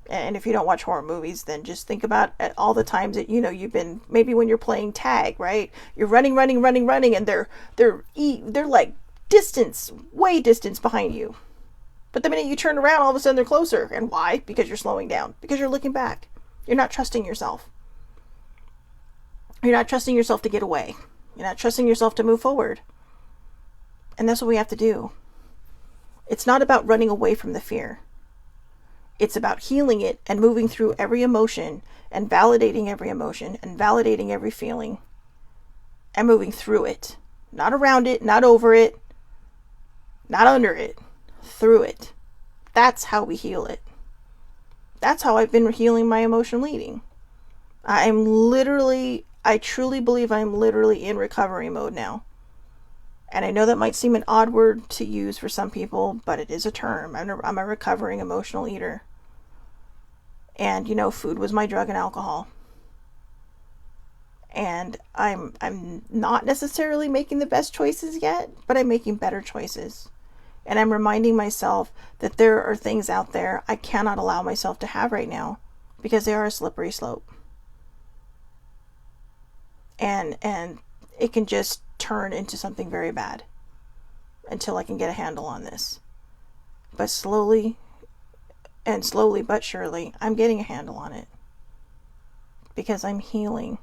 And if you don't watch horror movies, then just think about all the times that, you know, you've been, maybe when you're playing tag, right? You're running, and they're like way distance behind you. But the minute you turn around, all of a sudden they're closer. And why? Because you're slowing down. Because you're looking back. You're not trusting yourself. You're not trusting yourself to get away. You're not trusting yourself to move forward. And that's what we have to do. It's not about running away from the fear. It's about healing it and moving through every emotion and validating every emotion and validating every feeling and moving through it. Not around it, not over it, not under it, through it. That's how we heal it. That's how I've been healing my emotional eating. I truly believe I'm literally in recovery mode now. And I know that might seem an odd word to use for some people, but it is a term. I'm a recovering emotional eater. And, you know, food was my drug and alcohol. And I'm not necessarily making the best choices yet, but I'm making better choices. And I'm reminding myself that there are things out there I cannot allow myself to have right now because they are a slippery slope. And it can just turn into something very bad until I can get a handle on this. But slowly but surely, I'm getting a handle on it because I'm healing.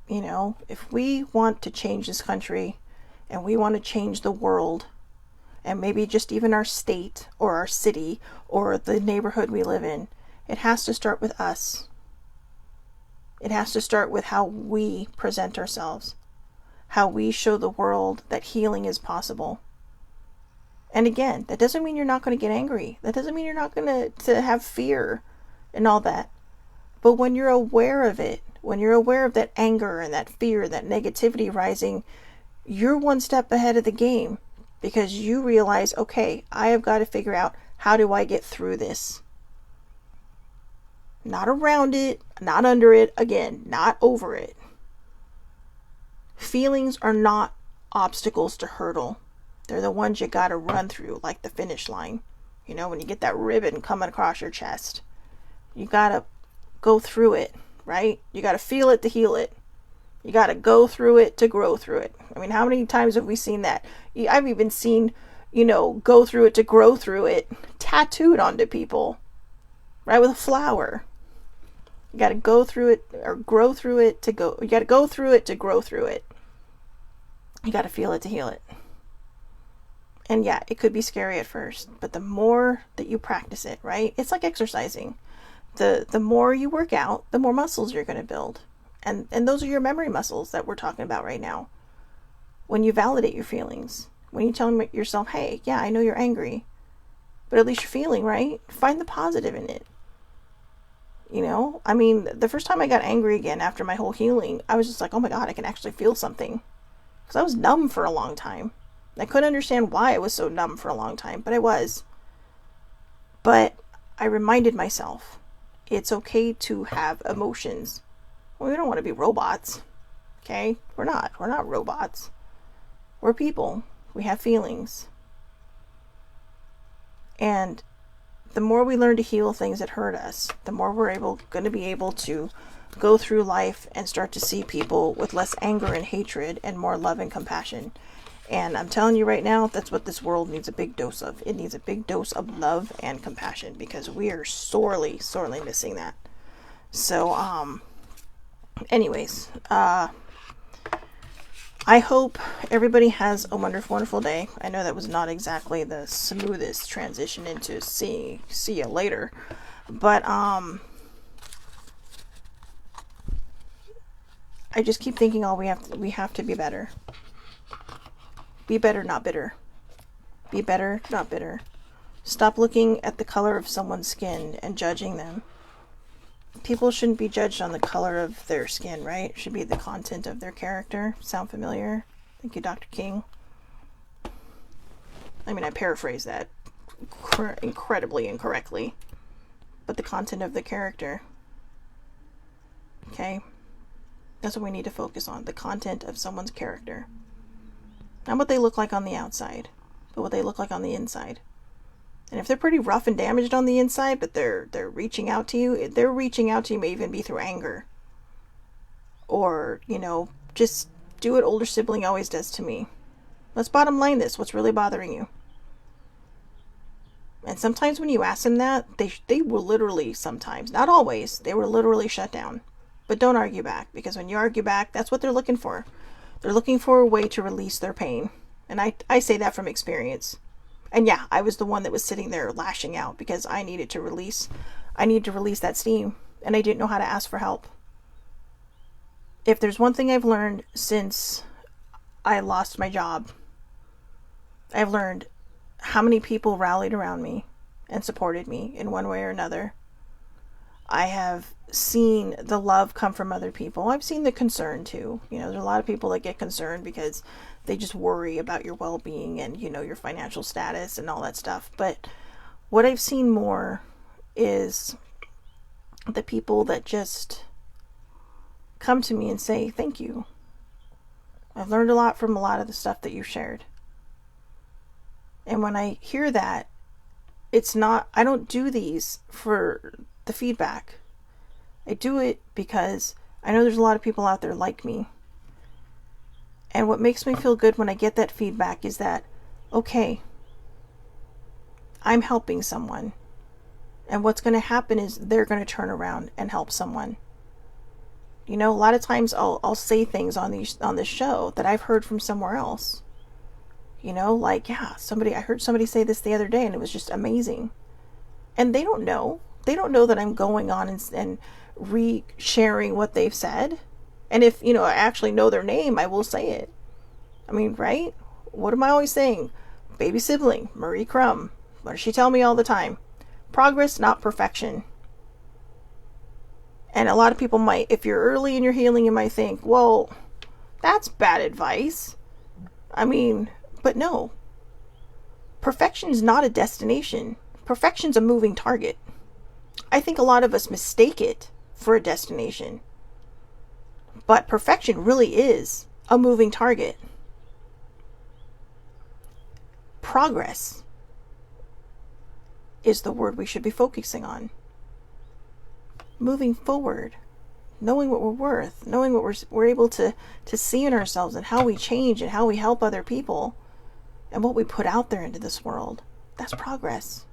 You know, if we want to change this country and we want to change the world and maybe just even our state or our city or the neighborhood we live in, it has to start with us. It has to start with how we present ourselves, how we show the world that healing is possible. And again, that doesn't mean you're not going to get angry. That doesn't mean you're not going to have fear and all that. But when you're aware of it, when you're aware of that anger and that fear, that negativity rising, you're one step ahead of the game because you realize, okay, I have got to figure out how do I get through this. Not around it, not under it, again, not over it. Feelings are not obstacles to hurdle. They're the ones you gotta run through, like the finish line. You know, when you get that ribbon coming across your chest. You gotta go through it, right? You gotta feel it to heal it. You gotta go through it to grow through it. I mean, how many times have we seen that? I've even seen, you know, go through it to grow through it tattooed onto people, right? With a flower. You got to go through it or grow through it to go. You got to go through it to grow through it. You got to feel it to heal it. And yeah, it could be scary at first, but the more that you practice it, right? It's like exercising. The more you work out, the more muscles you're going to build. And those are your memory muscles that we're talking about right now. When you validate your feelings, when you tell yourself, hey, yeah, I know you're angry, but at least you're feeling, right? Find the positive in it. You know, I mean, the first time I got angry again after my whole healing, I was just like, oh my God, I can actually feel something. Because I was numb for a long time. I couldn't understand why I was so numb for a long time, but I was. But I reminded myself, it's okay to have emotions. Well, we don't want to be robots. Okay? We're not. We're not robots. We're people. We have feelings. And the more we learn to heal things that hurt us, the more we're going to be able to go through life and start to see people with less anger and hatred and more love and compassion. And I'm telling you right now, that's what this world needs a big dose of. It needs a big dose of love and compassion, because we are sorely, sorely missing that. So, anyways, I hope everybody has a wonderful, wonderful day. I know that was not exactly the smoothest transition into see you later, but I just keep thinking, we have to be better. Be better, not bitter. Be better, not bitter. Stop looking at the color of someone's skin and judging them. People shouldn't be judged on the color of their skin, right? It should be the content of their character. Sound familiar? Thank you, Dr. King. I mean, I paraphrase that incredibly incorrectly. But the content of the character. Okay? That's what we need to focus on. The content of someone's character. Not what they look like on the outside, but what they look like on the inside. And if they're pretty rough and damaged on the inside, but they're reaching out to you, their reaching out to you may even be through anger. Or, just do what older sibling always does to me. Let's bottom line this. What's really bothering you? And sometimes when you ask them that, they will literally, sometimes, not always, they will literally shut down. But don't argue back, because when you argue back, that's what they're looking for. They're looking for a way to release their pain. And I say that from experience. And yeah, I was the one that was sitting there lashing out because I needed to release that steam, and I didn't know how to ask for help. If there's one thing I've learned since I lost my job, I've learned how many people rallied around me and supported me in one way or another. I have seen the love come from other people. I've seen the concern too. There's a lot of people that get concerned because they just worry about your well-being and, your financial status and all that stuff. But what I've seen more is the people that just come to me and say, thank you. I've learned a lot from a lot of the stuff that you've shared. And when I hear that, I don't do these for the feedback. I do it because I know there's a lot of people out there like me. And what makes me feel good when I get that feedback is that, okay, I'm helping someone. And what's going to happen is they're going to turn around and help someone. A lot of times I'll say things on this show that I've heard from somewhere else. I heard somebody say this the other day and it was just amazing. And they don't know. They don't know that I'm going on and re-sharing what they've said. And if, I actually know their name, I will say it. I mean, right? What am I always saying? Baby sibling, Marie Crum. What does she tell me all the time? Progress, not perfection. And a lot of people might, if you're early in your healing, you might think, well, that's bad advice. I mean, but no. Perfection is not a destination. Perfection's a moving target. I think a lot of us mistake it for a destination. But perfection really is a moving target. Progress is the word we should be focusing on. Moving forward, knowing what we're worth, knowing what we're able to see in ourselves and how we change and how we help other people and what we put out there into this world. That's progress.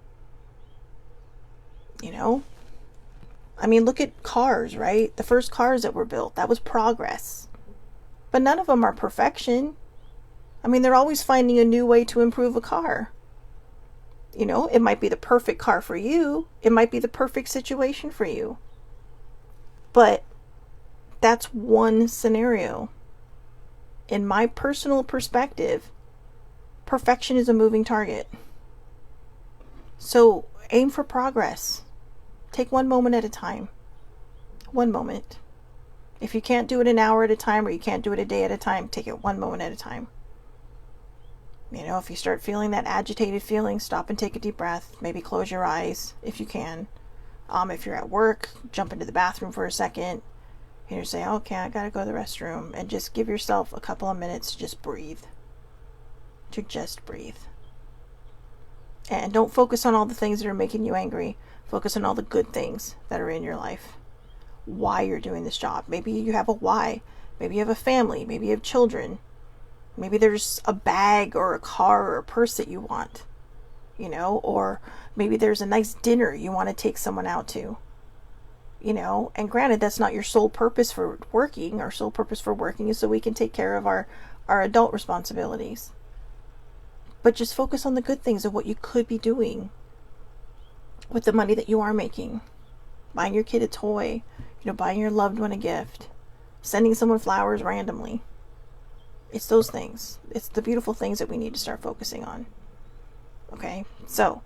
I mean, look at cars, right? The first cars that were built, that was progress. But none of them are perfection. I mean, they're always finding a new way to improve a car. It might be the perfect car for you. It might be the perfect situation for you. But that's one scenario. In my personal perspective, perfection is a moving target. So aim for progress. Take one moment at a time. One moment. If you can't do it an hour at a time or you can't do it a day at a time, take it one moment at a time. If you start feeling that agitated feeling, stop and take a deep breath. Maybe close your eyes if you can. If you're at work, jump into the bathroom for a second. And you say, okay, I gotta go to the restroom, and just give yourself a couple of minutes to just breathe. To just breathe. And don't focus on all the things that are making you angry. Focus on all the good things that are in your life. Why you're doing this job. Maybe you have a why. Maybe you have a family. Maybe you have children. Maybe there's a bag or a car or a purse that you want. You know, or maybe there's a nice dinner you want to take someone out to. You know, and granted, that's not your sole purpose for working. Our sole purpose for working is so we can take care of our adult responsibilities. But just focus on the good things of what you could be doing with the money that you are making. Buying your kid a toy, you know, buying your loved one a gift, sending someone flowers randomly. It's those things. It's the beautiful things that we need to start focusing on. Okay, so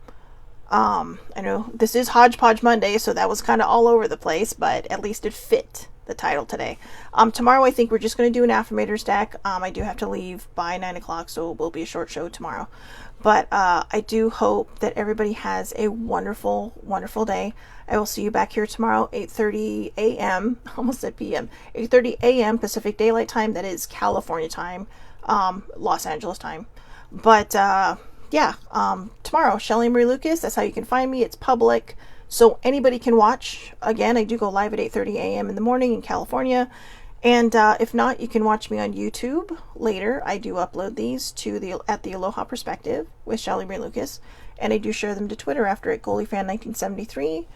I know this is Hodgepodge Monday, so that was kind of all over the place, but at least it fit the title today. Tomorrow I think we're just going to do an affirmator stack. I do have to leave by 9 o'clock, so it will be a short show tomorrow. But I do hope that everybody has a wonderful, wonderful day. I will see you back here tomorrow, 8:30 a.m. Almost at p.m. 8:30 a.m. Pacific Daylight Time. That is California time, Los Angeles time. But yeah, tomorrow, Shelly Marie Lucas. That's how you can find me. It's public, so anybody can watch. Again, I do go live at 8:30 a.m. in the morning in California. And if not, you can watch me on YouTube later. I do upload these to the Aloha Perspective with Shelly Marie Lucas, and I do share them to Twitter after at GoalieFan1973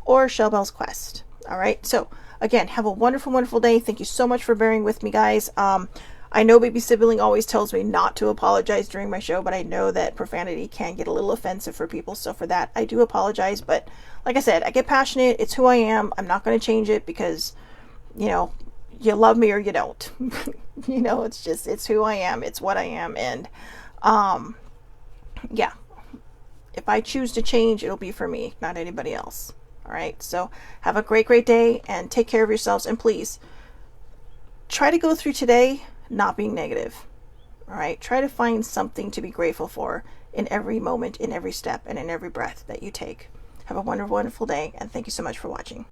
or Shellbell's Quest. All right. So again, have a wonderful, wonderful day. Thank you so much for bearing with me, guys. I know baby sibling always tells me not to apologize during my show, but I know that profanity can get a little offensive for people. So for that, I do apologize. But like I said, I get passionate. It's who I am. I'm not going to change it because, you know, you love me or you don't. You know, it's who I am. It's what I am. And yeah, if I choose to change, it'll be for me, not anybody else. All right. So have a great, great day and take care of yourselves. And please try to go through today not being negative. All right. Try to find something to be grateful for in every moment, in every step, and in every breath that you take. Have a wonderful, wonderful day. And thank you so much for watching.